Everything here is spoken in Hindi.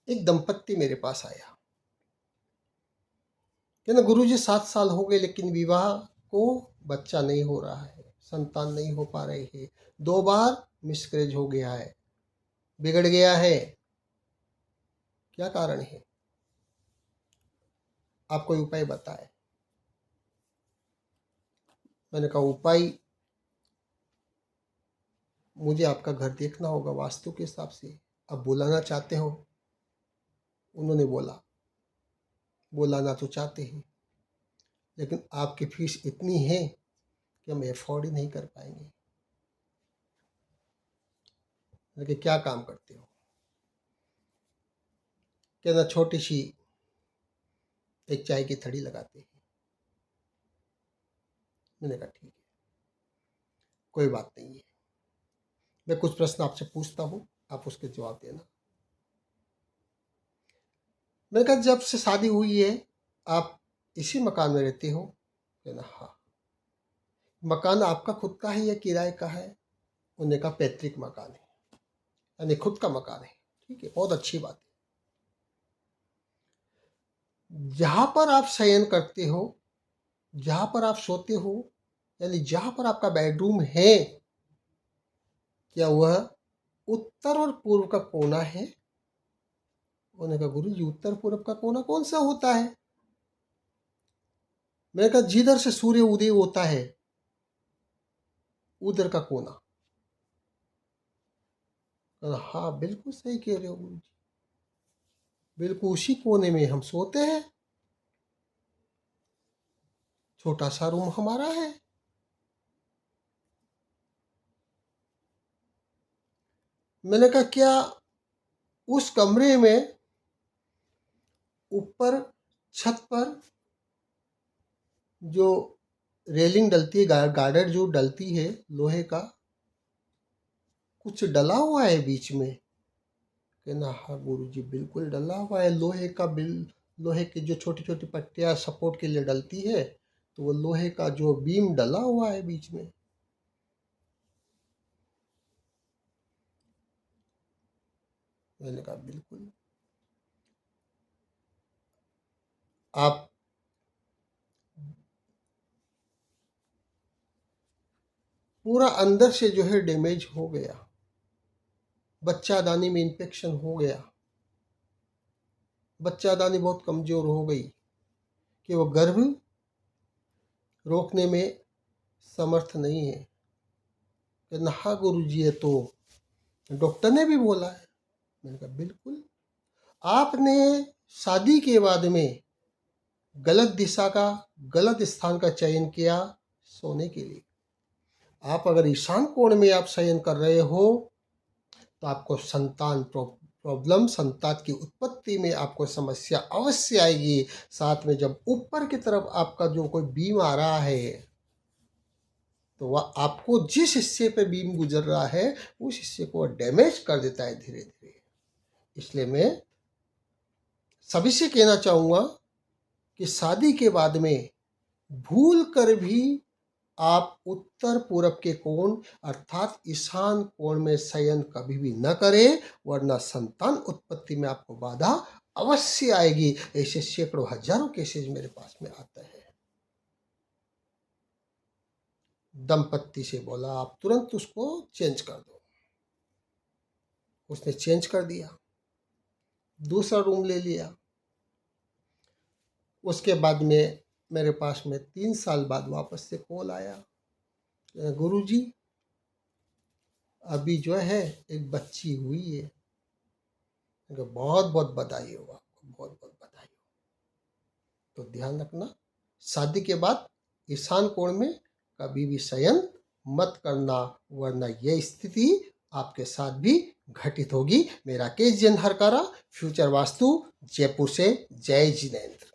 एक दंपत्ति मेरे पास आया कि ना गुरुजी 7 साल हो गए लेकिन विवाह को बच्चा नहीं हो रहा है, संतान नहीं हो पा रही है, 2 बार मिसकैरेज हो गया है, बिगड़ गया है, क्या कारण है? आप कोई उपाय बताएं। मैंने कहा उपाय, मुझे आपका घर देखना होगा वास्तु के हिसाब से, आप बुलाना चाहते हो? उन्होंने बोला बुलाना तो चाहते हैं लेकिन आपकी फीस इतनी है कि हम एफोर्ड ही नहीं कर पाएंगे। मैंने कहा क्या काम करते हो? कहना छोटी सी एक चाय की थड़ी लगाते हैं। मैंने कहा ठीक है, कोई बात नहीं है, मैं कुछ प्रश्न आपसे पूछता हूँ, आप उसके जवाब देना। मैंने कहा जब से शादी हुई है आप इसी मकान में रहते हो? कहना हाँ। मकान आपका खुद का है या किराए का है? उन्होंने कहा पैतृक मकान है, यानी खुद का मकान है। ठीक है, बहुत अच्छी बात है। जहाँ पर आप शयन करते हो, जहाँ पर आप सोते हो, यानी जहाँ पर आपका बेडरूम है, क्या वह उत्तर और पूर्व का कोना है? उन्होंने कहा गुरु जी उत्तर पूर्व का कोना कौन सा होता है? मैंने कहा जिधर से सूर्य उदय होता है उधर का कोना। हाँ बिल्कुल सही कह रहे हो गुरु जी, बिल्कुल उसी कोने में हम सोते हैं, छोटा सा रूम हमारा है। मैंने कहा क्या उस कमरे में ऊपर छत पर जो रेलिंग डलती है, गार्डर जो डलती है लोहे का, कुछ डला हुआ है बीच में? कहना हाँ गुरु जी बिल्कुल डला हुआ है, लोहे का लोहे की जो छोटी छोटी पट्टियाँ सपोर्ट के लिए डलती है, तो वो लोहे का जो बीम डला हुआ है बीच में। मैंने कहा बिल्कुल। आप पूरा अंदर से जो है डैमेज हो गया, बच्चादानी में इन्फेक्शन हो गया, बच्चादानी बहुत कमजोर हो गई कि वो गर्भ रोकने में समर्थ नहीं है। कहना हाँ गुरु जी ये तो डॉक्टर ने भी बोला है। मैंने कहा बिल्कुल, आपने शादी के बाद में गलत दिशा का, गलत स्थान का चयन किया सोने के लिए। आप अगर ईशान कोण में आप शयन कर रहे हो तो आपको संतान प्रॉब्लम, संतान की उत्पत्ति में आपको समस्या अवश्य आएगी। साथ में जब ऊपर की तरफ आपका जो कोई बीम आ रहा है तो वह आपको जिस हिस्से पे बीम गुजर रहा है उस हिस्से को डैमेज कर देता है धीरे धीरे। इसलिए मैं सभी से कहना चाहूँगा कि शादी के बाद में भूल कर भी आप उत्तर पूर्व के कोण अर्थात ईशान कोण में शयन कभी भी न करें, वरना संतान उत्पत्ति में आपको बाधा अवश्य आएगी। ऐसे सैकड़ों हजारों केसेज मेरे पास में आते हैं। दंपत्ति से बोला आप तुरंत उसको चेंज कर दो। उसने चेंज कर दिया, दूसरा रूम ले लिया। उसके बाद में मेरे पास में 3 साल बाद वापस से कॉल आया, गुरुजी अभी जो है एक बच्ची हुई है। बहुत बहुत बधाई हो आपको, बहुत बहुत बधाई हो। तो ध्यान रखना शादी के बाद ईशान कोण में कभी भी शयन मत करना, वरना यह स्थिति आपके साथ भी घटित होगी। मेरा केश जन हरकारा, फ्यूचर वास्तु, जयपुर से। जय जिनेंद्र।